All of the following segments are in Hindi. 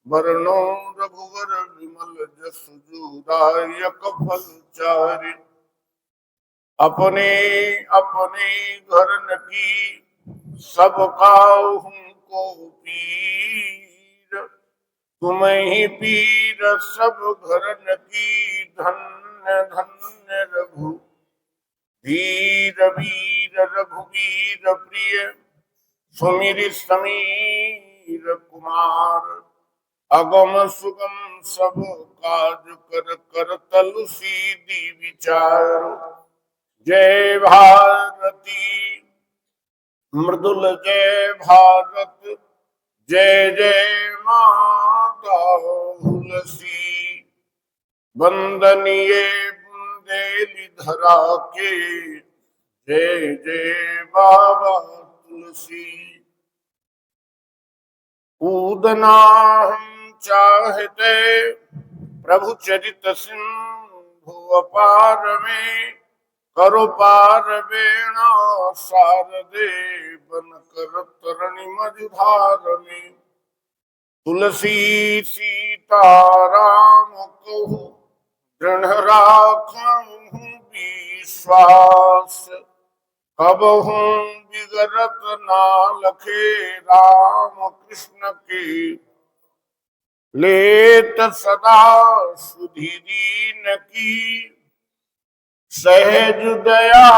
वरणो रघुवर विमल जसु दायक फल चारि। अपने अपने घर की सब काहू को पीर। तुम ही पीर सब घरन की धन्य धन्य रघु वीर वीर रघुवीर प्रिय। सुमिरि समीर कुमार अगम सुगम सब काज कर कर तलु सीधी विचार। जय भारती मृदुल जय भारत जय जय माता तुलसी। वंदनीय बुंदेली धरा के जय जय बाबा तुलसी। पूदना हम चाहते प्रभु चरित सिंधु अपार में। करो पार बेणा सार दे बन कर तरणी मझधार में। तुलसी सीता राम कहु दृढ़ राखहु विश्वास। कबहु बिगड़त ना लखे राम कृष्ण के। लेत सदा सुधि दीन की सहज दया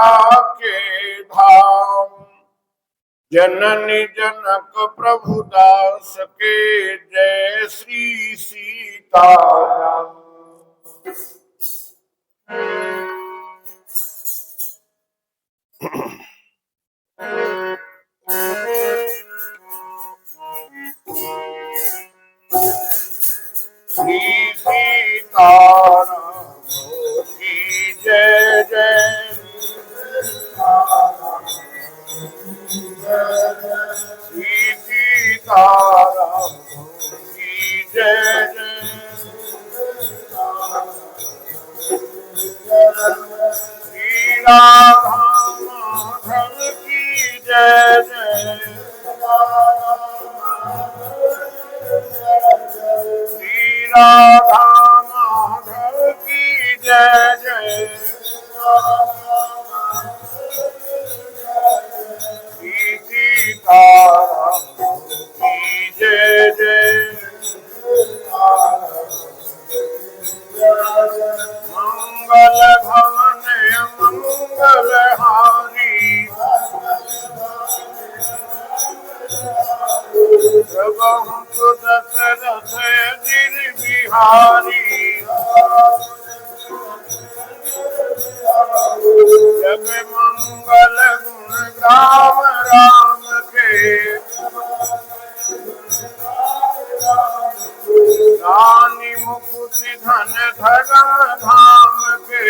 के धाम। जननी जनक प्रभु दास के जय श्री सीताराम। श्री सीताराम की जय जय। श्री सीताराम की जय जय। श्री राधा माधव की जय जय। श्री राधा माधव की जय जय। श्री सीताराम की जय जय। मंगल भवन मंगल हारी प्रभु दशरथ गिर बिहारी। जग मंगल गुण राम राम के। रानी मुकुट धन धर्म धाम के।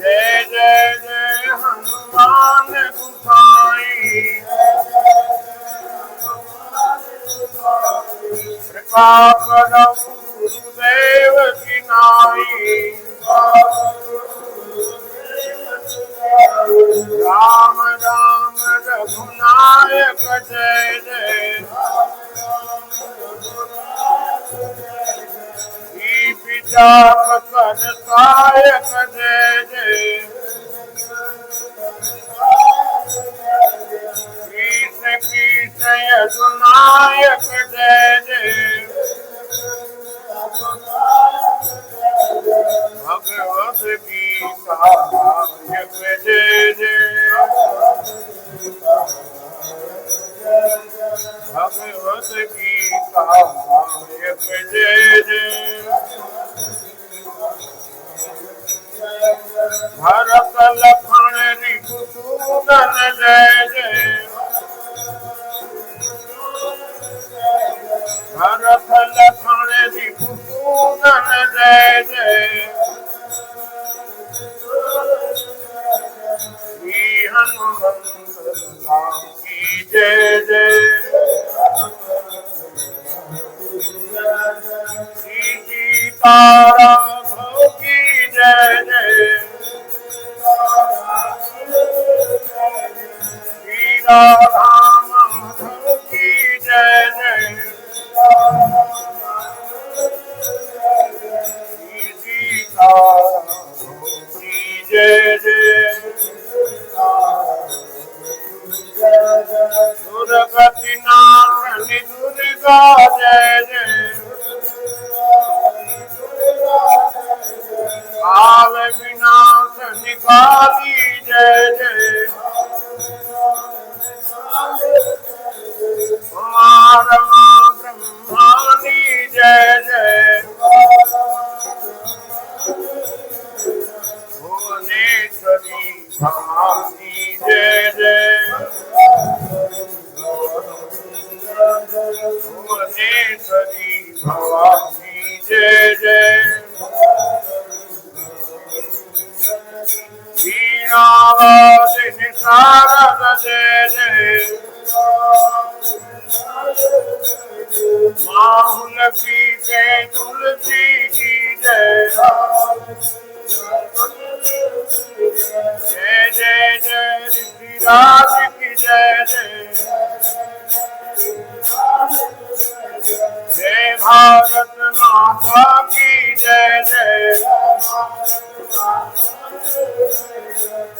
जय जय जय हनुमान गोसाई। कृपा करो गुरुदेव की नाई। राम राम रघुनायक जय जय। विचार कर सायक जय जय। कृष्ण कृष्ण यदुनायक जय जय। भगवद गीता नायक जय जय। भगवद गीता नायक जय जय। भरत लक्ष्मण रिपुसूदन जय जय। भरत लक्ष्मण रिपुसूदन जय जय। श्री हनुमंत राम की जय जय। श्री सीताराम की जय जय। श्री दुर्गति नाशनी दुर्गा जय जय। काल विनाशनी काली जय जय। कुमारमा ब्रह्मानी जय जय। भुवनेश्वरी भवानी जय जय। भुवनेश्वरी भवानी जय जय। वीणावादिनी शारद जय जय। माहुल की जय तुलसी की जय। जय जय जय ऋषिराज की जय जय। जय भारत माता की जय जय।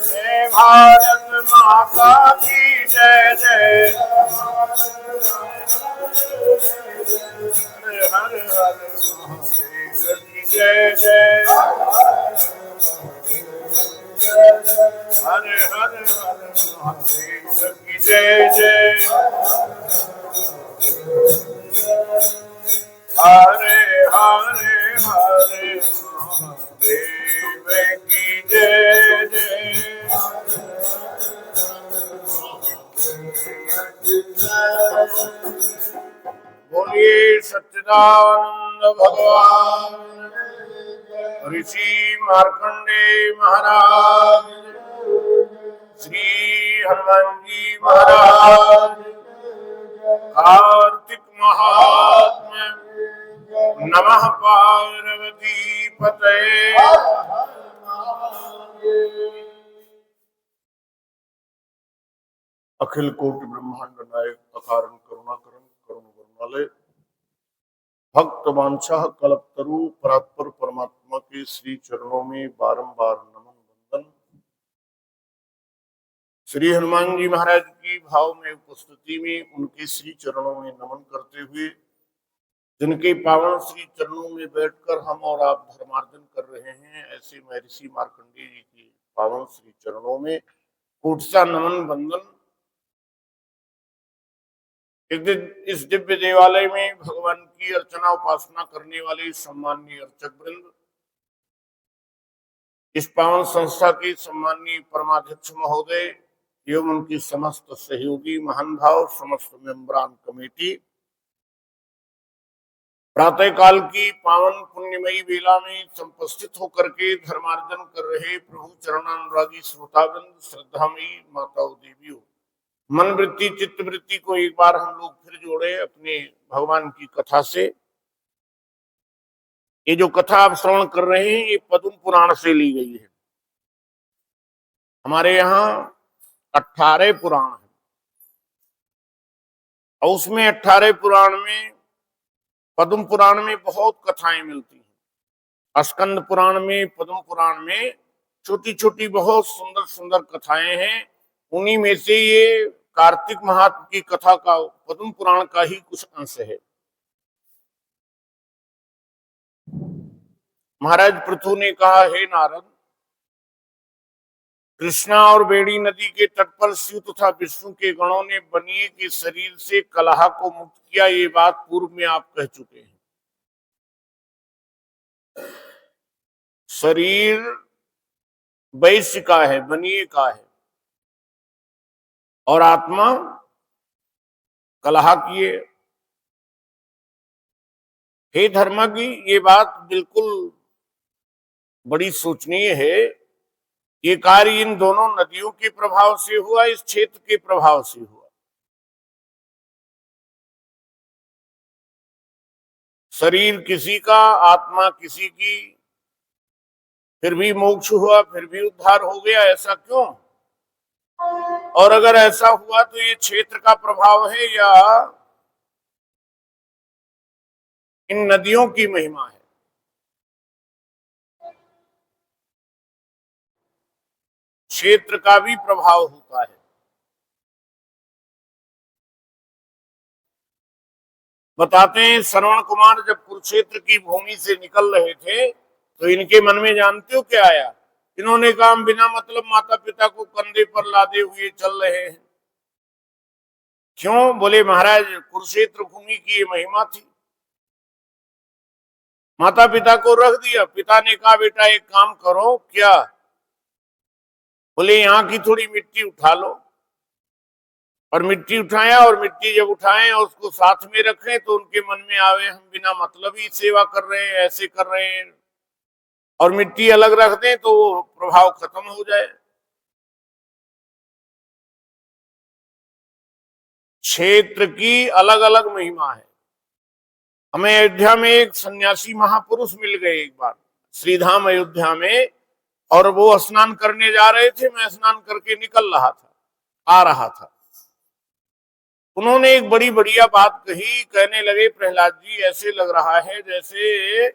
जय भारत माता की जय जय। हर हर हर महादेव की जय जय। हर हर हर महादेव की जय जय। हरे हरे हरे महादेव की जय जय। बोलिए सच्चिदानंद भगवान ऋषि मार्कंडेय महाराज, श्री हनुमान जी महाराज, कार्तिक महात्मा, नमः पार्वती पतये। अखिल कोटि ब्रह्मांड नायक अकारण करुणाकरण करुण वरुणालय भक्त वांछा कल्पतरु परात्पर परमात्मा के श्री चरणों में बारंबार नमन वंदन। श्री हनुमान जी महाराज की भाव में उपस्थिति में उनके श्री चरणों में नमन करते हुए, जिनके पावन श्री चरणों में बैठकर हम और आप धर्मार्जन कर रहे हैं, ऐसे महर्षि मार्कंडेय जी के पावन श्री चरणों में कोटसा नमन वंदन। इस दिव्य देवालय में भगवान की अर्चना उपासना करने वाले सम्माननीय अर्चक वृंद, इस पावन संस्था के सम्माननीय परमाध्यक्ष महोदय एवं उनकी समस्त सहयोगी महान भाव, समस्त मेंबरान कमेटी, प्रातः काल की पावन पुण्यमयी बेला में उपस्थित होकर के धर्मार्जन कर रहे प्रभु चरणानुरागी श्रोतावृंद, श्रद्धामयी माताओं देवियों, मन वृत्ति चित्त वृत्ति को एक बार हम लोग फिर जोड़े अपने भगवान की कथा से। ये जो कथा आप श्रवण कर रहे हैं ये पद्म पुराण से ली गई है। हमारे यहाँ 18 पुराण है और उसमें 18 पुराण में पद्म पुराण में बहुत कथाएं मिलती हैं। स्कंद पुराण में, पद्म पुराण में छोटी छोटी बहुत सुंदर सुंदर कथाएं हैं। उन्हीं में से ये कार्तिक महात्म की कथा का पद्म पुराण का ही कुछ अंश है। महाराज पृथु ने कहा, हे नारद, कृष्णा और बेड़ी नदी के तट पर शिव तथा विष्णु के गणों ने बनिए के शरीर से कलह को मुक्त किया, ये बात पूर्व में आप कह चुके हैं। शरीर वैश्य का है, बनिए का है, और आत्मा कलह की है। हे धर्मज्ञ, ये बात बिल्कुल बड़ी सोचनीय है। ये कार्य इन दोनों नदियों के प्रभाव से हुआ, इस क्षेत्र के प्रभाव से हुआ। शरीर किसी का, आत्मा किसी की, फिर भी मोक्ष हुआ, फिर भी उद्धार हो गया, ऐसा क्यों? और अगर ऐसा हुआ तो ये क्षेत्र का प्रभाव है या इन नदियों की महिमा है? क्षेत्र का भी प्रभाव होता है। बताते हैं श्रवण कुमार जब कुरुक्षेत्र की भूमि से निकल रहे थे तो इनके मन में जानते हो क्या आया? इन्होंने कहा हम बिना मतलब माता पिता को कंधे पर लादे हुए चल रहे हैं। क्यों? बोले महाराज कुरुक्षेत्र भूमि की ये महिमा थी। माता पिता को रख दिया। पिता ने कहा बेटा एक काम करो। क्या? बोले यहाँ की थोड़ी मिट्टी उठा लो। और मिट्टी उठाया, और मिट्टी जब उठाए और उसको साथ में रखें तो उनके मन में आवे हम बिना मतलब ही सेवा कर रहे हैं, ऐसे कर रहे हैं, और मिट्टी अलग रख दें तो वो प्रभाव खत्म हो जाए। क्षेत्र की अलग अलग महिमा है। हमें अयोध्या में एक सन्यासी महापुरुष मिल गए एक बार श्रीधाम अयोध्या में, और वो स्नान करने जा रहे थे। मैं स्नान करके निकल रहा था, आ रहा था। उन्होंने एक बड़ी बढ़िया बात कही। कहने लगे प्रहलाद जी ऐसे लग रहा है जैसे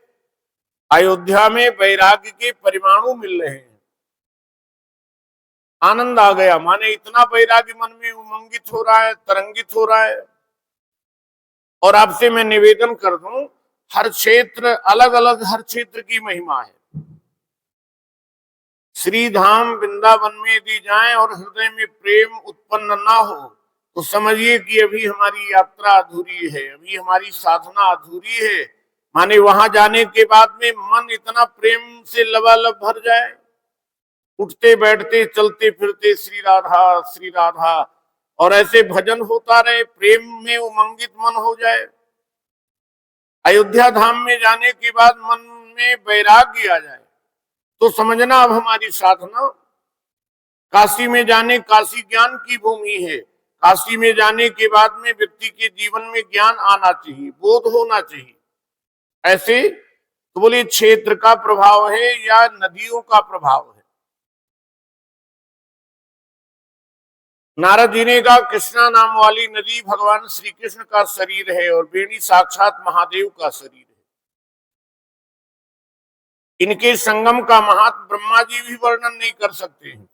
अयोध्या में वैराग्य के परमाणु मिल रहे हैं। आनंद आ गया, माने इतना वैराग्य मन में उमंगित हो रहा है, तरंगित हो रहा है। और आपसे मैं निवेदन कर दूं, हर क्षेत्र अलग अलग, हर क्षेत्र की महिमा है। श्री धाम वृंदावन में यदि जाएं और हृदय में प्रेम उत्पन्न ना हो तो समझिए कि अभी हमारी यात्रा अधूरी है, अभी हमारी साधना अधूरी है। माने वहां जाने के बाद में मन इतना प्रेम से लबालब भर जाए, उठते बैठते चलते फिरते श्री राधा श्री राधा, और ऐसे भजन होता रहे, प्रेम में उमंगित मन हो जाए। अयोध्या धाम में जाने के बाद मन में वैराग्य आ जाए तो समझना अब हमारी साधना। काशी में जाने, काशी ज्ञान की भूमि है। काशी में जाने के बाद में व्यक्ति के जीवन में ज्ञान आना चाहिए, बोध होना चाहिए। ऐसे तो बोलिए क्षेत्र का प्रभाव है या नदियों का प्रभाव है? नारद जी ने कहा कृष्णा नाम वाली नदी भगवान श्री कृष्ण का शरीर है और वेणी साक्षात महादेव का शरीर है। इनके संगम का महात्म ब्रह्मा जी भी वर्णन नहीं कर सकते हैं।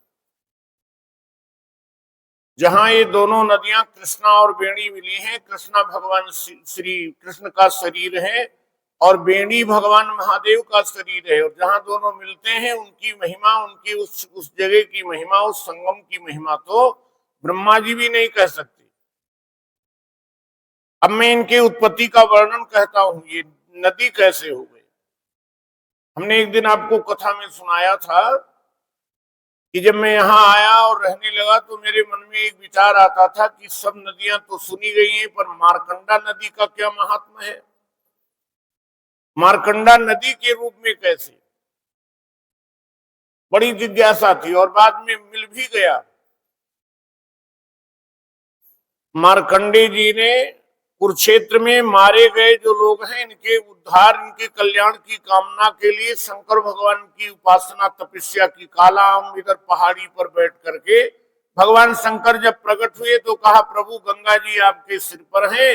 जहां ये दोनों नदियां कृष्णा और वेणी मिली हैं, कृष्णा भगवान श्री कृष्ण का शरीर है और वेणी भगवान महादेव का शरीर है, और जहां दोनों मिलते हैं उनकी महिमा, उनकी उस जगह की महिमा, उस संगम की महिमा तो ब्रह्मा जी भी नहीं कह सकते। अब मैं इनके उत्पत्ति का वर्णन कहता हूं, ये नदी कैसे हो गई। हमने एक दिन आपको कथा में सुनाया था कि जब मैं यहाँ आया और रहने लगा तो मेरे मन में एक विचार आता था कि सब नदियां तो सुनी गई हैं, पर मारकंडा नदी का क्या महात्मा है, मारकंडा नदी के रूप में कैसे। बड़ी जिज्ञासा थी और बाद में मिल भी गया। मारकंडे जी ने कुरुक्षेत्र में मारे गए जो लोग हैं, इनके उद्धार, इनके कल्याण की कामना के लिए शंकर भगवान की उपासना तपस्या की। कालाम इधर पहाड़ी पर बैठ करके भगवान शंकर जब प्रकट हुए तो कहा प्रभु गंगा जी आपके सिर पर है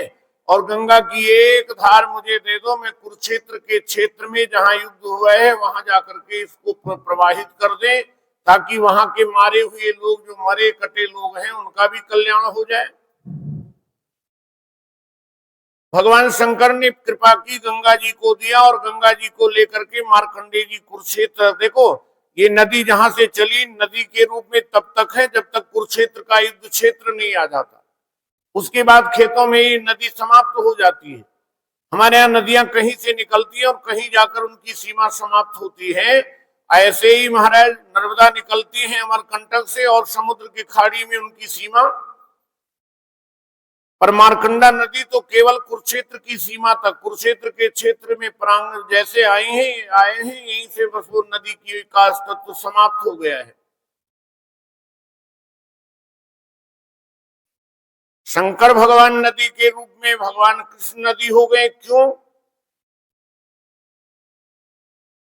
और गंगा की एक धार मुझे दे दो, मैं कुरुक्षेत्र के क्षेत्र में जहां युद्ध हुआ है वहां जाकर के इसको प्रवाहित कर दे, ताकि वहां के मारे हुए लोग, जो मरे कटे लोग हैं, उनका भी कल्याण हो जाए। भगवान शंकर ने कृपा की, गंगा जी को दिया, और गंगा जी को लेकर के मार्कंडे जी कुरुक्षेत्र, देखो ये नदी जहां से चली नदी के रूप में तब तक है जब तक कुरुक्षेत्र का युद्ध क्षेत्र नहीं आ जाता। उसके बाद खेतों में ये नदी समाप्त हो जाती है। हमारे यहाँ नदियां कहीं से निकलती है और कहीं जाकर उनकी सीमा समाप्त होती है। ऐसे ही महाराज नर्मदा निकलती है अमरकंटक से और समुद्र की खाड़ी में उनकी सीमा। पर मारकंडा नदी तो केवल कुरुक्षेत्र की सीमा तक, कुरुक्षेत्र के क्षेत्र में प्रांगण जैसे आए हैं यहीं से बस वो नदी की विकास तत्व समाप्त हो गया है। शंकर भगवान नदी के रूप में भगवान कृष्ण नदी हो गए। क्यों?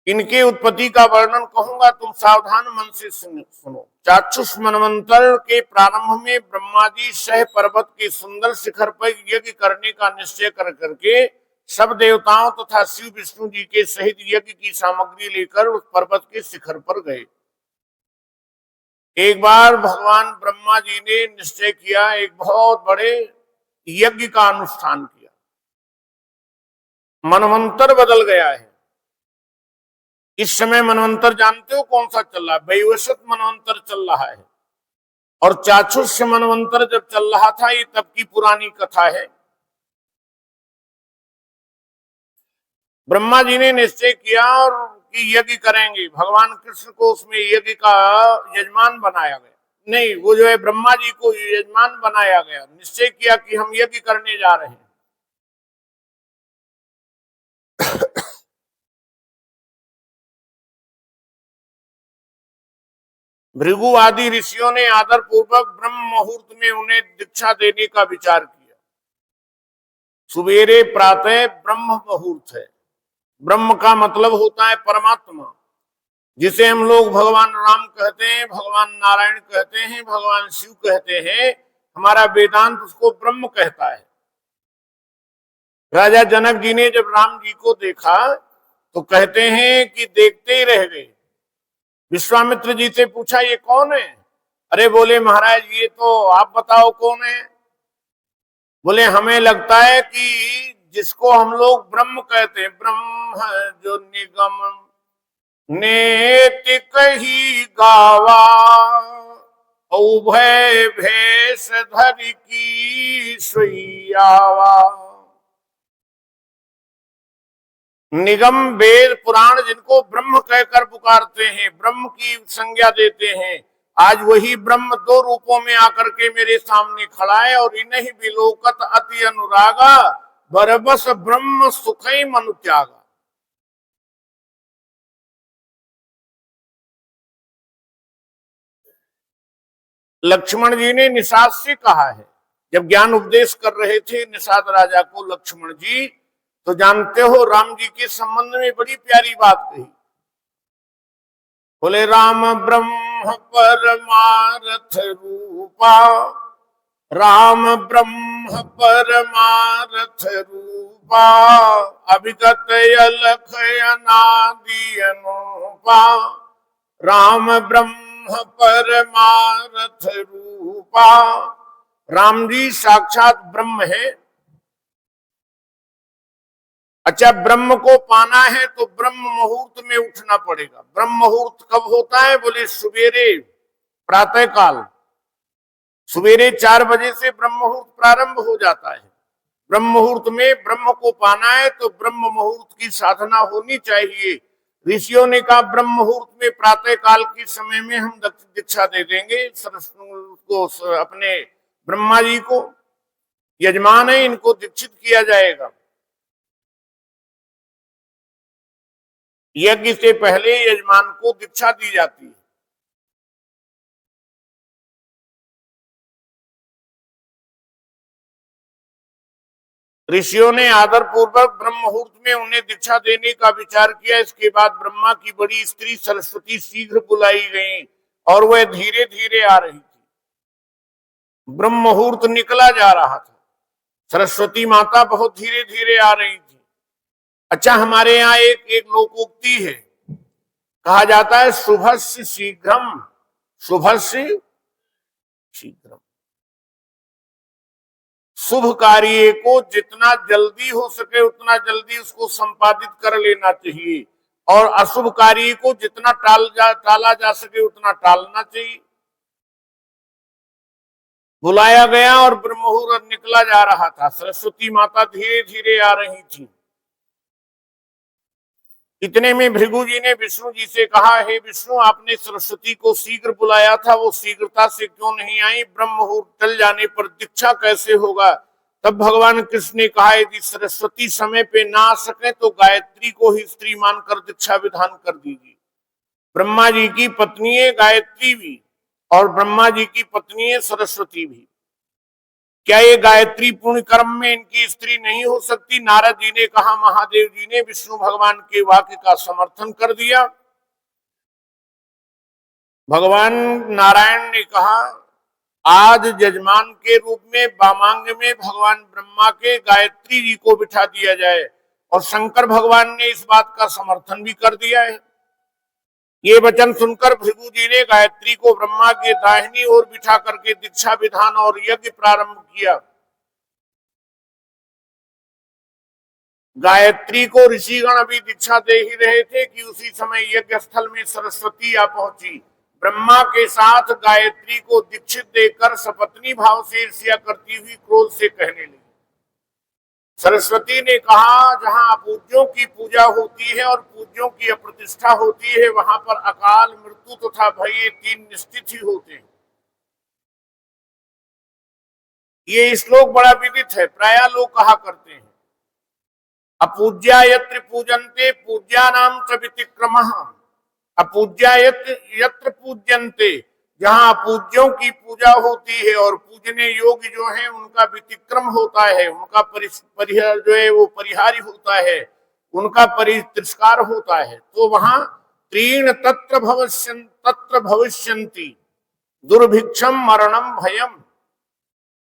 इनके उत्पत्ति का वर्णन कहूंगा, तुम सावधान मन से सुनो। चाक्षुष मनवंतर के प्रारंभ में ब्रह्मा जी सह पर्वत के सुंदर शिखर पर यज्ञ करने का निश्चय कर करके सब देवताओं तथा शिव विष्णु जी के सहित यज्ञ की सामग्री लेकर उस पर्वत के शिखर पर गए। एक बार भगवान ब्रह्मा जी ने निश्चय किया, एक बहुत बड़े यज्ञ का अनुष्ठान किया। मनवंतर बदल गया है। इस समय मनवंतर जानते हो कौन सा चल रहा है? वैवस्वत मनवंतर चल रहा है। और चाक्षुष मनवंतर जब चल रहा था, ये तब की पुरानी कथा है। ब्रह्मा जी ने निश्चय किया और कि यज्ञ करेंगे। भगवान कृष्ण को उसमें यज्ञ का यजमान बनाया गया। नहीं, वो जो है ब्रह्मा जी को यजमान बनाया गया। निश्चय किया कि हम यज्ञ करने जा रहे हैं। भृगु आदि ऋषियों ने आदर पूर्वक ब्रह्म मुहूर्त में उन्हें दीक्षा देने का विचार किया। सुबेरे प्रातः ब्रह्म मुहूर्त है। ब्रह्म का मतलब होता है परमात्मा, जिसे हम लोग भगवान राम कहते हैं, भगवान नारायण कहते हैं, भगवान शिव कहते हैं। हमारा वेदांत उसको ब्रह्म कहता है। राजा जनक जी ने जब राम जी को देखा तो कहते हैं कि देखते ही रह गए। विश्वामित्र जी से पूछा, ये कौन है? अरे बोले महाराज, ये तो आप बताओ कौन है। बोले हमें लगता है कि जिसको हम लोग ब्रह्म कहते हैं, ब्रह्म जो निगम नेतिक ही गावा, उभय भेष धर की सुइयावा। निगम वेद पुराण जिनको ब्रह्म कहकर पुकारते हैं, ब्रह्म की संज्ञा देते हैं, आज वही ब्रह्म दो रूपों में आकर के मेरे सामने खड़ा है। और इन्हीं विलोकत अति अनुरागा, बरबस ब्रह्म सुखई मनु त्यागा। लक्ष्मण जी ने निषाद से कहा है, जब ज्ञान उपदेश कर रहे थे निषाद राजा को लक्ष्मण जी, तो जानते हो राम जी के संबंध में बड़ी प्यारी बात कही। बोले राम ब्रह्म परमारथ रूपा, राम ब्रह्म परमारथ रूपा, अभिगत अलख अनादि अनुपा, राम ब्रह्म परमारथ रूपा। राम जी साक्षात ब्रह्म है। अच्छा, ब्रह्म को पाना है तो ब्रह्म मुहूर्त में उठना पड़ेगा। ब्रह्म मुहूर्त कब होता है? बोले सवेरे प्रातः काल, सवेरे 4 बजे से ब्रह्म मुहूर्त प्रारंभ हो जाता है। ब्रह्म मुहूर्त में ब्रह्म को पाना है तो ब्रह्म मुहूर्त की साधना होनी चाहिए। ऋषियों ने कहा ब्रह्म मुहूर्त में प्रातः काल के समय में हम दीक्षा दे देंगे को, अपने ब्रह्मा जी को। यजमान है, इनको दीक्षित किया जाएगा। यज्ञ से पहले यजमान को दीक्षा दी जाती है। ऋषियों ने आदर पूर्वक ब्रह्म मुहूर्त में उन्हें दीक्षा देने का विचार किया। इसके बाद ब्रह्मा की बड़ी स्त्री सरस्वती शीघ्र बुलाई गई और वह धीरे धीरे आ रही थी। ब्रह्म मुहूर्त निकला जा रहा था, सरस्वती माता बहुत धीरे धीरे आ रही थी। अच्छा, हमारे यहाँ एक लोकोक्ति है, कहा जाता है शुभस्य शीघ्रम, शुभस्य शीघ्रम। शुभ कार्य को जितना जल्दी हो सके उतना जल्दी उसको संपादित कर लेना चाहिए, और अशुभ कार्य को जितना टाला जा सके उतना टालना चाहिए। बुलाया गया और ब्रह्म मुहूर्त निकला जा रहा था। सरस्वती माता धीरे धीरे आ रही थी। इतने में भृगु जी ने विष्णु जी से कहा, हे विष्णु, आपने सरस्वती को शीघ्र बुलाया था, वो शीघ्रता से क्यों नहीं आई? ब्रह्म मुहूर्त टल जाने पर दीक्षा कैसे होगा? तब भगवान कृष्ण ने कहा, यदि सरस्वती समय पे ना आ सके तो गायत्री को ही स्त्री मानकर दीक्षा विधान कर दीजिए। ब्रह्मा जी की पत्नी है गायत्री भी, और ब्रह्मा जी की पत्नी है सरस्वती भी। क्या ये गायत्री पूर्ण कर्म में इनकी स्त्री नहीं हो सकती? नारद जी ने कहा, महादेव जी ने विष्णु भगवान के वाक्य का समर्थन कर दिया। भगवान नारायण ने कहा, आज यजमान के रूप में वामांग में भगवान ब्रह्मा के गायत्री जी को बिठा दिया जाए। और शंकर भगवान ने इस बात का समर्थन भी कर दिया है। ये वचन सुनकर भृगु जी ने गायत्री को ब्रह्मा के दाहिनी ओर बिठा करके दीक्षा विधान और यज्ञ प्रारंभ किया। गायत्री को ऋषिगण अभी दीक्षा दे ही रहे थे कि उसी समय यज्ञ स्थल में सरस्वती आ पहुंची। ब्रह्मा के साथ गायत्री को दीक्षित देकर सपत्नी भाव से ईर्ष्या करती हुई क्रोध से कहने लगी। सरस्वती ने कहा, जहां अपूज्यों की पूजा होती है और पूज्यों की अप्रतिष्ठा होती है, वहां पर अकाल, मृत्यु तथा भय ये तीन निश्चित ही होते हैं। ये श्लोक बड़ा विदित है, प्रायः लोग कहा करते हैं, अपूज्या यत्र पूजन्ते पूज्यानाम च वितिक्रमः, अपूज्या यत्र पूज्यन्ते, जहां अपूज्यों की पूजा होती है और पूजने योग्य जो है उनका वितिक्रम होता है, उनका परिहार जो है वो परिहारी होता है, उनका तिरस्कार होता है, तो वहां त्रीण तत्र भविष्यन्ति दुर्भिक्षम मरणम भयम,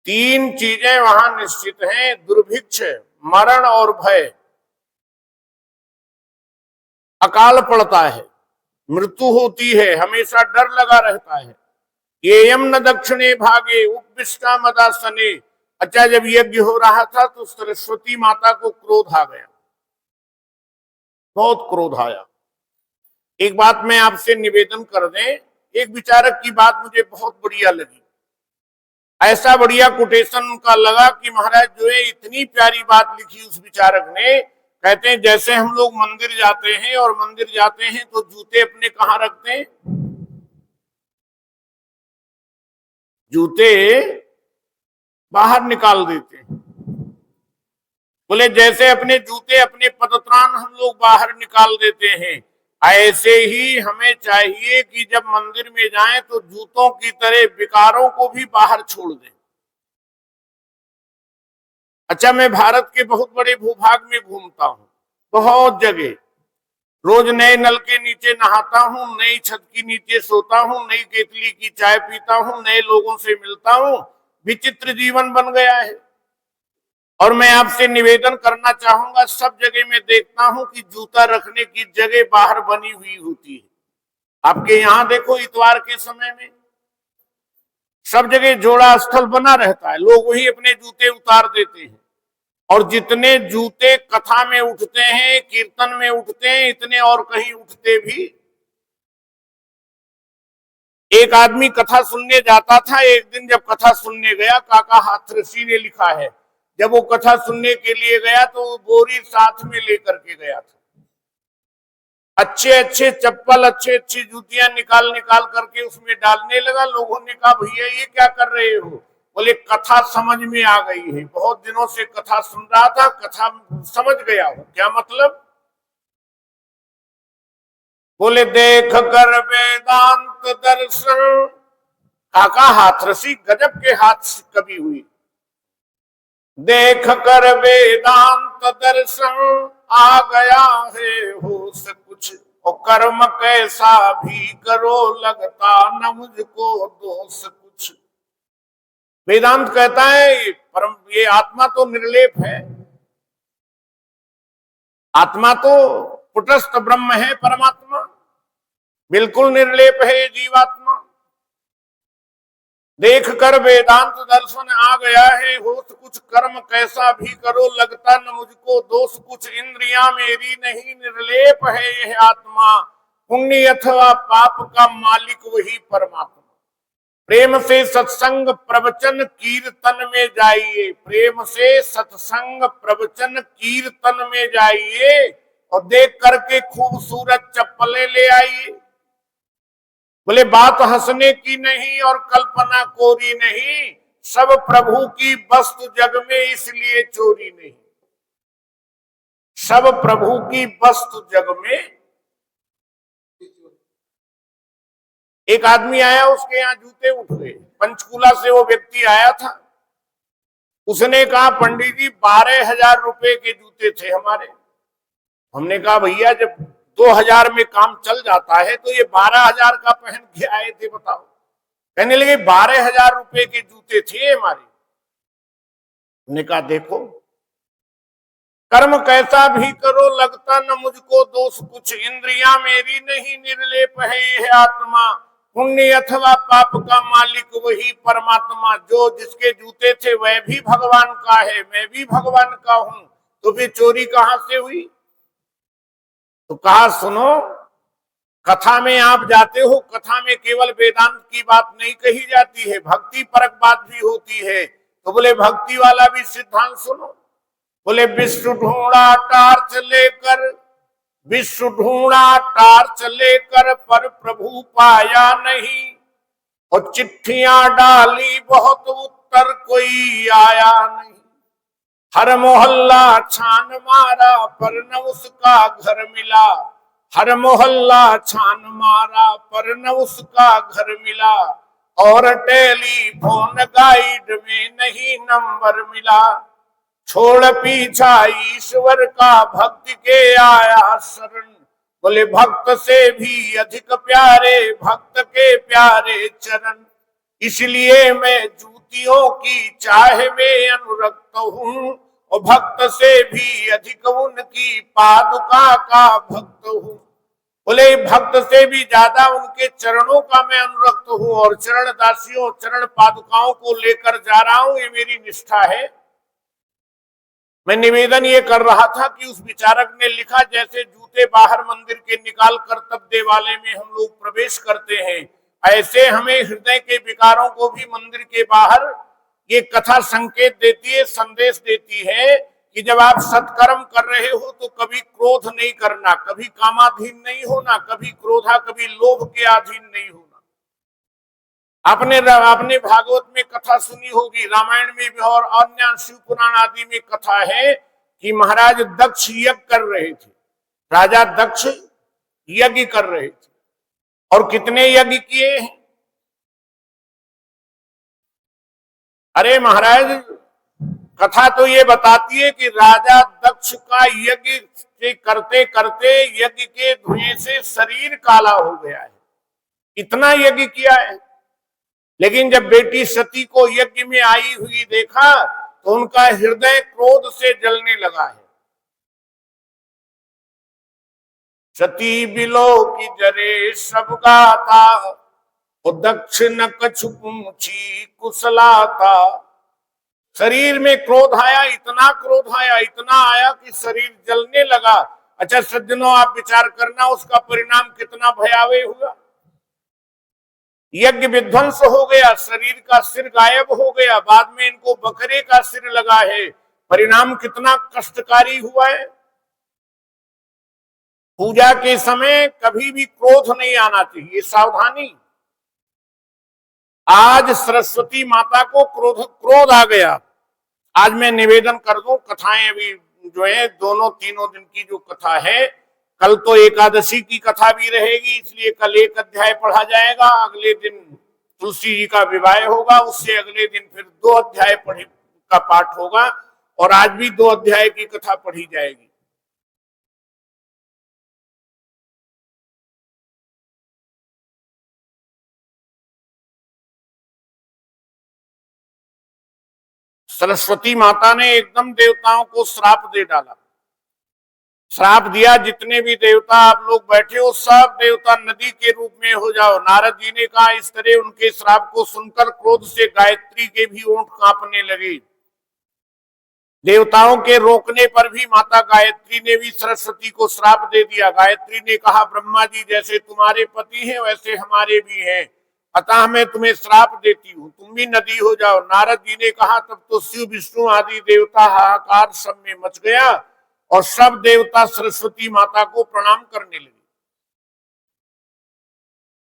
तीन चीजें वहां निश्चित हैं, दुर्भिक्ष, मरण और भय। अकाल पड़ता है, मृत्यु होती है, हमेशा डर लगा रहता है। येयम न दक्षिणे भागे उपविष्टा मदासने। अच्छा, जब यज्ञ हो रहा था तो सरस्वती माता को क्रोध आ गया, बहुत क्रोध आया। एक बात मैं आपसे निवेदन कर दें, एक विचारक की बात मुझे बहुत बढ़िया लगी, ऐसा बढ़िया कोटेशन उनका लगा कि महाराज जो है इतनी प्यारी बात लिखी उस विचारक ने। कहते हैं जैसे हम लोग मंदिर जाते हैं और मंदिर जाते हैं तो जूते अपने कहां रखते हैं? जूते बाहर निकाल देते हैं। बोले जैसे अपने जूते, अपने पदत्राण हम लोग बाहर निकाल देते हैं, ऐसे ही हमें चाहिए कि जब मंदिर में जाएं तो जूतों की तरह विकारों को भी बाहर छोड़ दें। अच्छा, मैं भारत के बहुत बड़े भूभाग में घूमता हूं, बहुत जगह, रोज नए नल के नीचे नहाता हूं, नई छत के नीचे सोता हूं, नई केतली की चाय पीता हूं, नए लोगों से मिलता हूं, विचित्र जीवन बन गया है। और मैं आपसे निवेदन करना चाहूंगा, सब जगह मैं देखता हूं कि जूता रखने की जगह बाहर बनी हुई होती है। आपके यहां देखो, इतवार के समय में सब जगह जोड़ा स्थल बना रहता है, लोग वही अपने जूते उतार देते हैं। और जितने जूते कथा में उठते हैं, कीर्तन में उठते हैं, इतने और कहीं उठते भी। एक आदमी कथा सुनने जाता था, एक दिन जब कथा सुनने गया, काका हाथरसी ने लिखा है, जब वो कथा सुनने के लिए गया तो वो बोरी साथ में लेकर के गया था। अच्छे अच्छे चप्पल, अच्छे अच्छी जूतियां निकाल निकाल करके उसमें डालने लगा। लोगों ने कहा, भैया ये क्या कर रहे हो? बोले कथा समझ में आ गई है, बहुत दिनों से कथा सुन रहा था, कथा समझ गया हूं। क्या मतलब? बोले देख कर वेदांत दर्शन। काका हाथरसी गजब के हाथ कवि हुई। देख कर वेदांत दर्शन आ गया है होश कुछ, और कर्म कैसा भी करो लगता न मुझको दोष कुछ। वेदांत कहता है परम, ये आत्मा तो निर्लेप है, आत्मा तो कुटस्थ ब्रह्म है, परमात्मा बिल्कुल निर्लेप है ये जीवात्मा। देख कर वेदांत दर्शन आ गया है होश कुछ, कर्म कैसा भी करो लगता न मुझको दोष कुछ। इंद्रियां मेरी नहीं, निर्लेप है यह आत्मा, पुण्य अथवा पाप का मालिक वही परमात्मा। प्रेम से सत्संग प्रवचन कीर्तन में जाइए, प्रेम से सत्संग प्रवचन कीर्तन में जाइए, और देख करके खूबसूरत चप्पलें ले आइए। बोले बात हंसने की नहीं और कल्पना कोरी नहीं, सब प्रभु की वस्तु जग में इसलिए चोरी नहीं। सब प्रभु की वस्तु जग में। एक आदमी आया, उसके यहाँ जूते उठ गए, पंचकूला से वो व्यक्ति आया था। उसने कहा, पंडित जी 12,000 रुपए के जूते थे हमारे। हमने कहा, भैया जब 2,000 में काम चल जाता है तो ये 12,000 का पहन के आए थे, बताओ। कहने लगे 12,000 रुपए के जूते थे हमारे। हमने कहा, देखो कर्म कैसा भी करो लगता न मुझको दोष कुछ। इंद्रियां मेरी नहीं, निर्लेप है यह आत्मा, पुण्य अथवा पाप का मालिक वही परमात्मा। जो जिसके जूते थे वह भी भगवान का है, मैं भी भगवान का हूं। तो फिर चोरी कहां से हुई? तो कहा सुनो, कथा में आप जाते हो, कथा में केवल वेदांत की बात नहीं कही जाती है, भक्ति परक बात भी होती है। तो बोले भक्ति वाला भी सिद्धांत सुनो। बोले विष्णु ढूंढा टार्च लेकर, विष्णु ढूंढा टार्च लेकर, पर प्रभु पाया नहीं। और चिट्ठियां डाली बहुत, उत्तर कोई आया नहीं। हर मोहल्ला छान मारा, पर न उसका घर मिला। हर मोहल्ला छान मारा, पर न उसका घर मिला। और टेलीफोन गाइड में नहीं नंबर मिला। छोड़ पीछा ईश्वर का, भक्त के आया शरण। बोले भक्त से भी अधिक प्यारे, भक्त के प्यारे चरण। इसलिए मैं जूतियों की चाह में अनुरक्त हूँ, और भक्त से भी अधिक उनकी पादुका का भक्त हूँ। बोले भक्त से भी ज्यादा उनके चरणों का मैं अनुरक्त हूँ, और चरण दासियों, चरण पादुकाओं को लेकर जा रहा हूं, ये मेरी निष्ठा है। मैं निवेदन ये कर रहा था कि उस विचारक ने लिखा, जैसे जूते बाहर मंदिर के निकाल कर तब देवालय में हम लोग प्रवेश करते हैं, ऐसे हमें हृदय के विकारों को भी मंदिर के बाहर ये कथा संकेत देती है, संदेश देती है कि जब आप सत्कर्म कर रहे हो तो कभी क्रोध नहीं करना, कभी कामाधीन नहीं होना, कभी क्रोधा, कभी लोभ के अधीन नहीं होना। आपने भागवत में कथा सुनी होगी, रामायण में भी और अन्य शिव पुराण आदि में कथा है कि महाराज दक्ष यज्ञ कर रहे थे। राजा दक्ष यज्ञ कर रहे थे, और कितने यज्ञ किए हैं? अरे महाराज, कथा तो ये बताती है कि राजा दक्ष का यज्ञ के करते करते यज्ञ के धुएं से शरीर काला हो गया है, इतना यज्ञ किया है। लेकिन जब बेटी सती को यज्ञ में आई हुई देखा तो उनका हृदय क्रोध से जलने लगा है। सती बिलो की जरे सब गाता, दक्ष न कछु पूछी कुशलाता। शरीर में क्रोध आया, इतना क्रोध आया, इतना आया कि शरीर जलने लगा। अच्छा सज्जनों, आप विचार करना उसका परिणाम कितना भयावह हुआ। यज्ञ विध्वंस हो गया, शरीर का सिर गायब हो गया, बाद में इनको बकरे का सिर लगा है। परिणाम कितना कष्टकारी हुआ है। पूजा के समय कभी भी क्रोध नहीं आना चाहिए, सावधानी। आज सरस्वती माता को क्रोध आ गया। आज मैं निवेदन कर दूं, कथाएं अभी जो है दोनों तीनों दिन की जो कथा है, कल तो एकादशी की कथा भी रहेगी, इसलिए कल एक अध्याय पढ़ा जाएगा। अगले दिन तुलसी जी का विवाह होगा, उससे अगले दिन फिर 2 अध्याय का पाठ होगा, और आज भी 2 अध्याय की कथा पढ़ी जाएगी। सरस्वती माता ने एकदम देवताओं को श्राप दे डाला। श्राप दिया, जितने भी देवता आप लोग बैठे हो सब देवता नदी के रूप में हो जाओ। नारद जी ने कहा, इस तरह उनके श्राप को सुनकर क्रोध से गायत्री के भी ओंठ कांपने लगे। देवताओं के रोकने पर भी माता गायत्री ने भी सरस्वती को श्राप दे दिया। गायत्री ने कहा, ब्रह्मा जी जैसे तुम्हारे पति हैं वैसे हमारे भी हैं, अतः मैं तुम्हें श्राप देती हूँ, तुम भी नदी हो जाओ। नारद जी ने कहा, तब तो शिव विष्णु आदि देवता हाहाकार सब में मच गया, और सब देवता सरस्वती माता को प्रणाम करने लगे।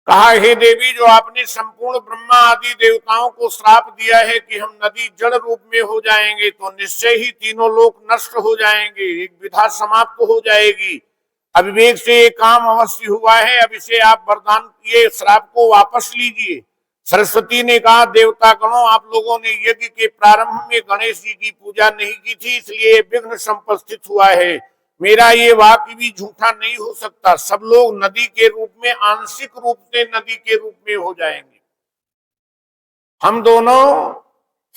कहा, हे देवी, जो आपने संपूर्ण ब्रह्मा आदि देवताओं को श्राप दिया है कि हम नदी जड़ रूप में हो जाएंगे, तो निश्चय ही तीनों लोक नष्ट हो जाएंगे, एक विधा समाप्त हो जाएगी। अविवेक से ये काम अवश्य हुआ है, अब इसे आप वरदान किए श्राप को वापस लीजिए। सरस्वती ने कहा, देवता गणों, आप लोगों ने यज्ञ के प्रारंभ में गणेश जी की पूजा नहीं की थी, इसलिए विघ्न संपस्थित हुआ है। मेरा ये वाक्य भी झूठा नहीं हो सकता। सब लोग नदी के रूप में, आंशिक रूप से नदी के रूप में हो जाएंगे। हम दोनों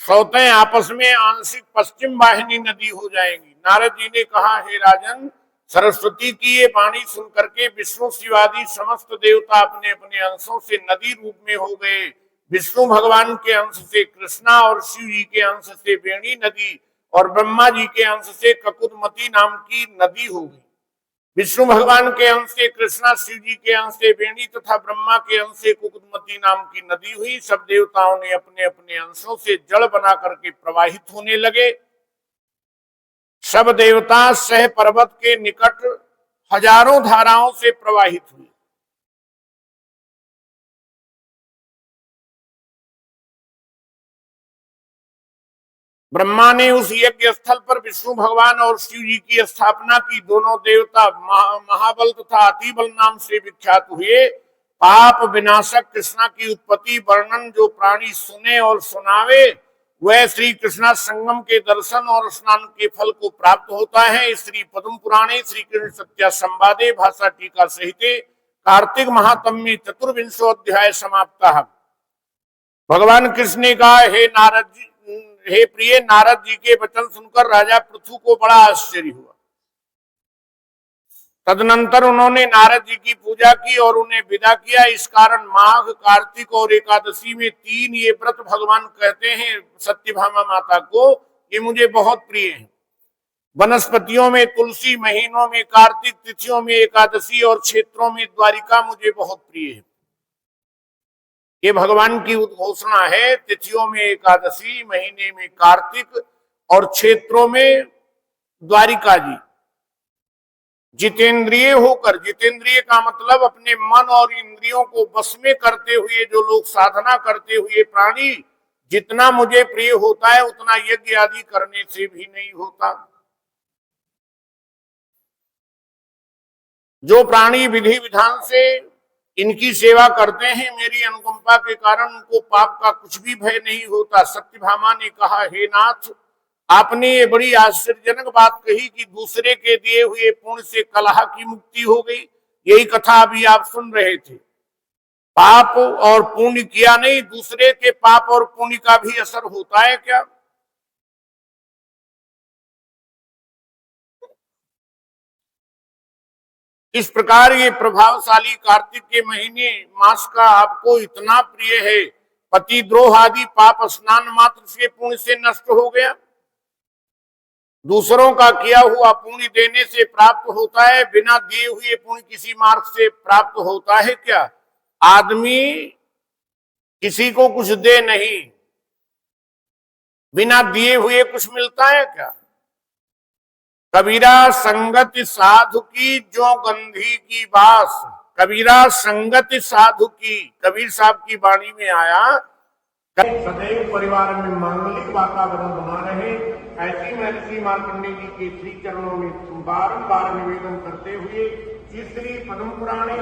सौतें आपस में आंशिक पश्चिम वाहिनी नदी हो जाएंगी। नारद जी ने कहा, हे राजन, सरस्वती की ये वाणी सुनकर के विष्णु शिवादि समस्त देवता अपने अपने अंशों से नदी रूप में हो गए। विष्णु भगवान के अंश से कृष्णा और शिव जी के अंश से वेणी नदी, और ब्रह्मा जी के अंश से ककुदमती नाम की नदी हो गई। विष्णु भगवान के अंश से कृष्णा, शिव जी के अंश से वेणी तथा ब्रह्मा के अंश से कुकुदमती नाम की नदी हुई। सब देवताओं ने अपने अपने अंशों से जल बना करके प्रवाहित होने लगे। सब देवता सह पर्वत के निकट हजारों धाराओं से प्रवाहित हुए। ब्रह्मा ने उस यज्ञ स्थल पर विष्णु भगवान और शिव जी की स्थापना की। दोनों देवता महाबल तथा अतिबल नाम से विख्यात हुए। पाप विनाशक कृष्णा की उत्पत्ति वर्णन जो प्राणी सुने और सुनावे, वह श्री कृष्णा संगम के दर्शन और स्नान के फल को प्राप्त होता है। श्री पद्म पुराणे श्री कृष्ण सत्या संवादे भाषा टीका सहिते कार्तिक महात्म्य में चतुर्विंशो अध्याय समाप्त। भगवान कृष्ण ने कहा, हे नारद जी, हे प्रिय नारद जी के वचन सुनकर राजा पृथु को बड़ा आश्चर्य हुआ। तदनंतर उन्होंने नारद जी की पूजा की और उन्हें विदा किया। इस कारण माघ, कार्तिक और एकादशी में 3 ये व्रत भगवान कहते हैं सत्यभामा माता को, ये मुझे बहुत प्रिय है। वनस्पतियों में तुलसी, महीनों में कार्तिक, तिथियों में एकादशी और क्षेत्रों में द्वारिका मुझे बहुत प्रिय है। ये भगवान की उद्घोषणा है। तिथियों में एकादशी, महीने में कार्तिक और क्षेत्रों में द्वारिका जी। जितेंद्रिय होकर, जितेंद्रिय का मतलब अपने मन और इंद्रियों को वश में करते हुए जो लोग साधना करते हुए प्राणी, जितना मुझे प्रिय होता है उतना यज्ञ आदि करने से भी नहीं होता। जो प्राणी विधि विधान से इनकी सेवा करते हैं, मेरी अनुकंपा के कारण उनको पाप का कुछ भी भय नहीं होता। सत्यभामा ने कहा, हे नाथ, आपने ये बड़ी आश्चर्यजनक बात कही कि दूसरे के दिए हुए पुण्य से कलह की मुक्ति हो गई। यही कथा अभी आप सुन रहे थे। पाप और पुण्य किया नहीं, दूसरे के पाप और पुण्य का भी असर होता है क्या? इस प्रकार ये प्रभावशाली कार्तिक के महीने मास का आपको इतना प्रिय है, पति द्रोह आदि पाप स्नान मात्र से पुण्य से नष्ट हो गया। दूसरों का किया हुआ पुण्य देने से प्राप्त होता है, बिना दिए हुए पुण्य किसी मार्ग से प्राप्त होता है क्या? आदमी किसी को कुछ दे नहीं, बिना दिए हुए कुछ मिलता है क्या? कबीरा संगत साधु की जो गंधी की बास। कबीरा संगत साधु की, कबीर साहब की वाणी में आया, सदैव परिवार में मांगलिक वातावरण बना रहे, ऐसी महर्षि मार्कंडेय जी के श्री चरणों में बारंबार निवेदन करते हुए श्री पद्म पुराणे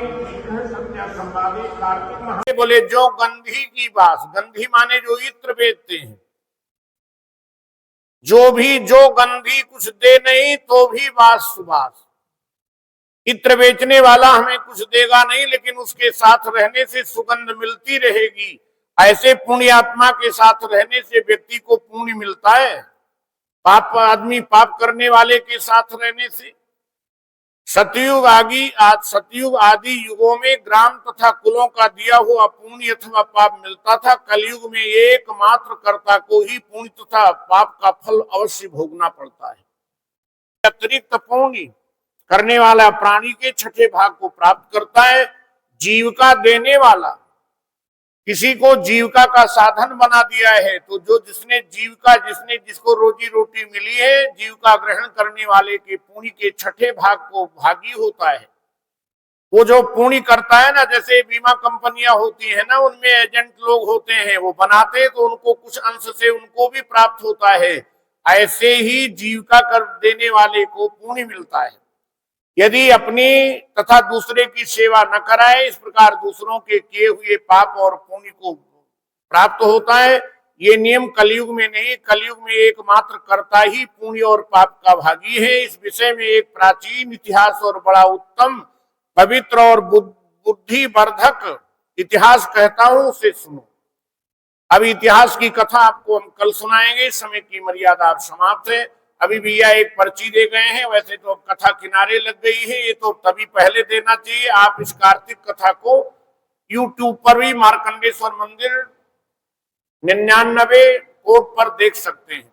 सत्या संवादे कार्तिक महीने बोले, जो गंधी की बास, गंधी माने जो इत्र बेचते हैं, जो गंधी कुछ दे नहीं तो भी बास सुबास। इत्र बेचने वाला हमें कुछ देगा नहीं, लेकिन उसके साथ रहने से सुगंध मिलती रहेगी। ऐसे पुण्य आत्मा के साथ रहने से व्यक्ति को पुण्य मिलता है। पाप आदमी पाप करने वाले के साथ रहने से। सतयुग आदि युगों में ग्राम तथा कुलों का दिया हुआ पुण्य अथवा पाप मिलता था। कलयुग में एकमात्र कर्ता को ही पुण्य तथा पाप का फल अवश्य भोगना पड़ता है। अतिरिक्त पुण्य करने वाला प्राणी के छठे भाग को प्राप्त करता है। जीविका देने वाला, किसी को जीविका का साधन बना दिया है, तो जो जिसको रोजी रोटी मिली है, जीविका ग्रहण करने वाले के पुण्य के छठे भाग को भागी होता है। वो जो पुण्य करता है ना, जैसे बीमा कंपनियां होती है ना, उनमें एजेंट लोग होते हैं, वो बनाते हैं तो उनको कुछ अंश से उनको भी प्राप्त होता है। ऐसे ही जीविका कर देने वाले को पुण्य मिलता है। यदि अपनी तथा दूसरे की सेवा न कराए, इस प्रकार दूसरों के किए हुए पाप और पुण्य को प्राप्त होता है। ये नियम कलयुग में नहीं, कलयुग में एकमात्र कर्ता ही पुण्य और पाप का भागी है। इस विषय में एक प्राचीन इतिहास और बड़ा उत्तम, पवित्र और बुद्धिवर्धक इतिहास कहता हूं, उसे सुनो। अब इतिहास की कथा आपको हम कल सुनाएंगे, समय की मर्यादा अब समाप्त है। अभी भैया एक पर्ची दे गए हैं, वैसे तो कथा किनारे लग गई है, ये तो तभी पहले देना चाहिए। आप इस कार्तिक कथा को YouTube पर भी मार्कंडेश्वर मंदिर 99 कोड पर देख सकते हैं।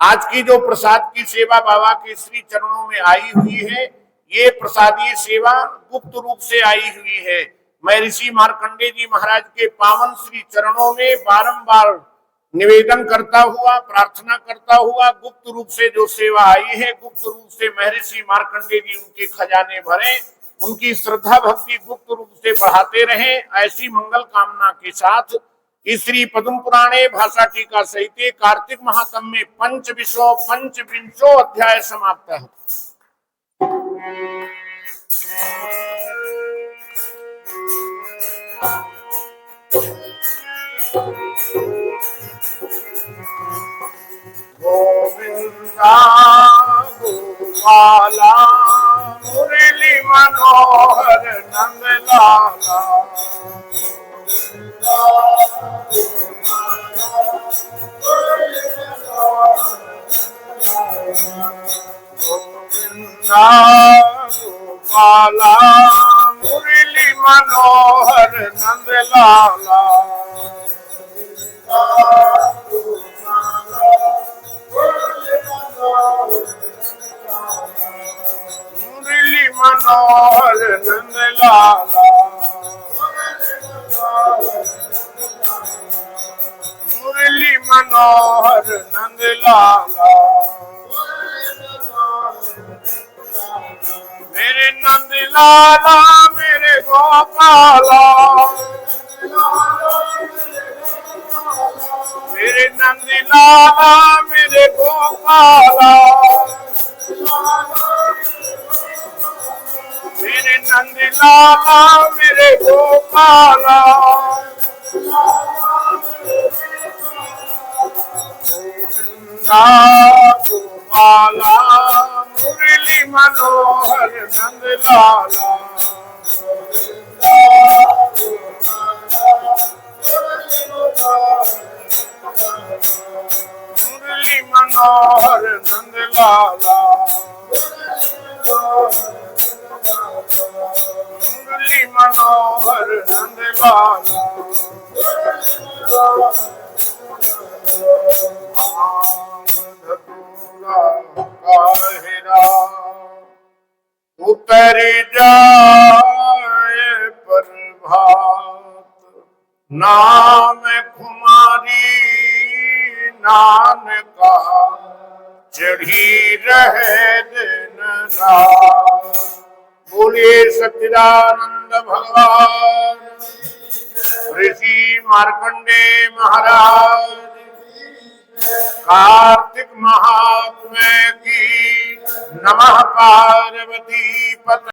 आज की जो प्रसाद की सेवा बाबा के श्री चरणों में आई हुई है, ये प्रसादीय सेवा गुप्त रूप से आई हुई है। मैं ऋषि मार्कंडेय जी महाराज के पावन श्री चरणों में बारंबार निवेदन करता हुआ, प्रार्थना करता हुआ, गुप्त रूप से जो सेवा आई है, गुप्त रूप से महर्षि मार्कंडेय जी उनके खजाने भरे, उनकी श्रद्धा भक्ति गुप्त रूप से बढ़ाते रहे। ऐसी मंगल कामना के साथ इस श्री पद्म पुराणे भाषा टीका सहित कार्तिक महात्म्य में पंचविंशो अध्याय समाप्त है। गोविंदा गोपाला मुरली मनोहर नंदलाला, गोविंदा गोपाला मुरली मनोहर नंदलाला, मुरली मनोहर नंदलाला, मुरली मनोहर नंदलाला, मेरे नंदलाला मेरे गोपाला, मेरे नंदलाला मेरे गोपाला, मेरे नंदलाला मेरे गोपाला, गोपाला मुरली मनोहर नंदलाला, मुरली मनोहर नंदलाला, मुरली मनोहर नंदलाला, उतर जाए प्रभात, नाम कुमारी नानका, चढ़ी रहे दिन रात। बोलिए सच्चिदानंद भगवान ऋषि मार्कंडेय महाराज कार्तिक महात्म्य की नमः। पार्वती पत